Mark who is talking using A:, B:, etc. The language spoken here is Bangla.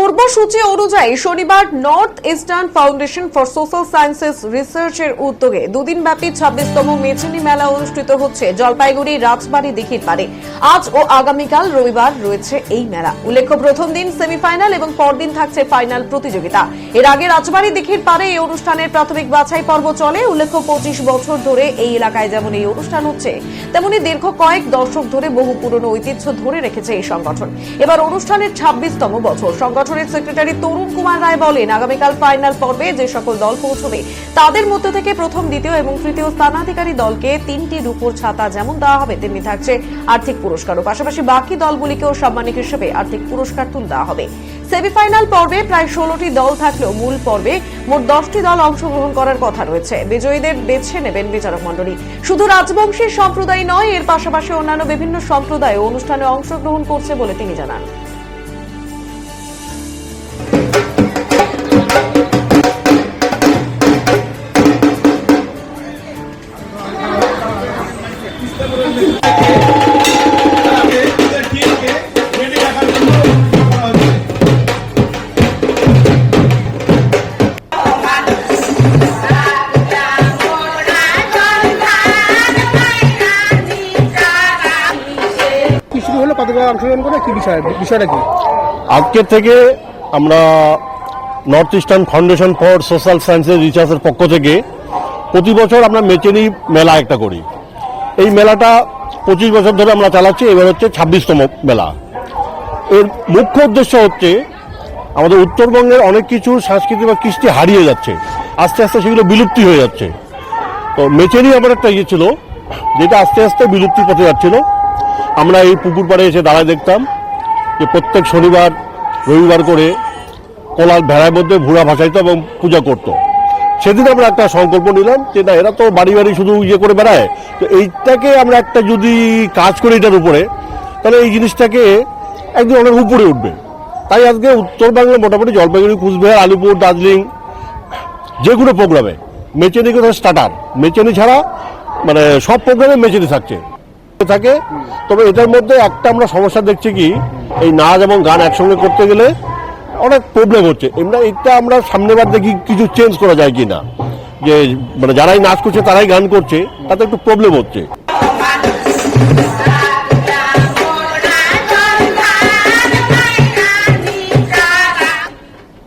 A: পূর্বসূচি অনুযায়ী শনিবার north eastern foundation for social sciences রিসার্চের উদ্যোগে দুদিনব্যাপী 26তম মেচেনি মেলা অনুষ্ঠিত হচ্ছে জলপাইগুড়ি রাজবাড়ী দিঘির পাড়ে। আজ ও আগামীকাল রবিবার রয়েছে এই মেলা। উল্লেখ্য, প্রথম দিন সেমিফাইনাল এবং পরদিন থাকছে ফাইনাল প্রতিযোগিতা। এর আগে রাজবাড়ী দিঘির পাড়ে এই অনুষ্ঠানের প্রাথমিক বাছাই পর্ব চলে। উল্লেখ্য, 25 বছর ধরে এই এলাকায় যেমন এই অনুষ্ঠান হচ্ছে, তেমনি দীর্ঘ কয়েক দশক ধরে বহু পুরনো ঐতিহ্য ধরে রেখেছে এই সংগঠন। এবার অনুষ্ঠানের 26তম বছর। সংগঠনের সেক্রেটারি তরুণ কুমার রায় বলেন, আগামীকাল ফাইনাল পর্বে যে সকল দল পৌঁছবে তাদের মধ্যে থেকে প্রথম, দ্বিতীয় এবং তৃতীয় স্থানাধিকারী দলকে 3টি রূপোর ছাতা যেমন দেওয়া হবে, তেমনি থাকছে আর্থিক পুরস্কারও। পাশাপাশি বাকি দলগুলিকেও সম্মানিত হিসেবে আর্থিক পুরস্কার তুলে দেওয়া হবে। সেমিফাইনাল পর্বে প্রায় 16টি দল থাকলেও মূল পর্বে মোট 10টি দল অংশগ্রহণ করার কথা রয়েছে। বিজয়ীদের বেছে নেবেন বিচারক মণ্ডলী। শুধু রাজবংশী সম্প্রদায় নয়, এর পাশাপাশি অন্যান্য বিভিন্ন সম্প্রদায় অনুষ্ঠানে অংশগ্রহণ করছে বলে তিনি জানান।
B: আজকের থেকে আমরা north eastern foundation for social sciences রিসার্চের পক্ষ থেকে প্রতি বছর আমরা মেচেনি মেলা একটা করি। এই মেলাটা 25 বছর ধরে আমরা চালাচ্ছি। এবার হচ্ছে 26তম মেলা। এর মুখ্য উদ্দেশ্য হচ্ছে আমাদের উত্তরবঙ্গের অনেক কিছু সংস্কৃতি বা কৃষ্টি হারিয়ে যাচ্ছে, আস্তে আস্তে সেগুলো বিলুপ্তি হয়ে যাচ্ছে। তো মেচেনি আমার একটা ইয়ে ছিল যেটা আস্তে আস্তে বিলুপ্তির পথে যাচ্ছিল। আমরা এই পুকুর পাড়ে এসে দাঁড়ায় দেখতাম যে প্রত্যেক শনিবার রবিবার করে কলার ভেড়ার মধ্যে ভুড়া ভাসাইতো এবং পূজা করত। সেদিন আমরা একটা সংকল্প নিলাম যে না, এরা তো বাড়ি বাড়ি শুধু ইয়ে করে বেড়ায়, তো এইটাকে আমরা একটা যদি কাজ করি এটার উপরে, তাহলে এই জিনিসটাকে একদিন অনেক উপরে উঠবে। তাই আজকে উত্তর বাংলা মোটামুটি জলপাইগুড়ি, কুচবিহার, আলিপুর, দার্জিলিং যেগুলো প্রোগ্রামে মেচেনি কোথাও স্টার্টার, মেচেনি ছাড়া মানে সব প্রোগ্রামে মেচেনি থাকে। তবে এটার মধ্যে একটা আমরা সমস্যা দেখছি কি, এই নাচ এবং গান একসঙ্গে করতে গেলে অনেক প্রবলেম হচ্ছে। এটা আমরা সামনেবার দেখি কিছু চেঞ্জ করা যায় কিনা, যে মানে যারাই নাচ করছে তারাই গান করছে, তাতে একটু প্রবলেম হচ্ছে।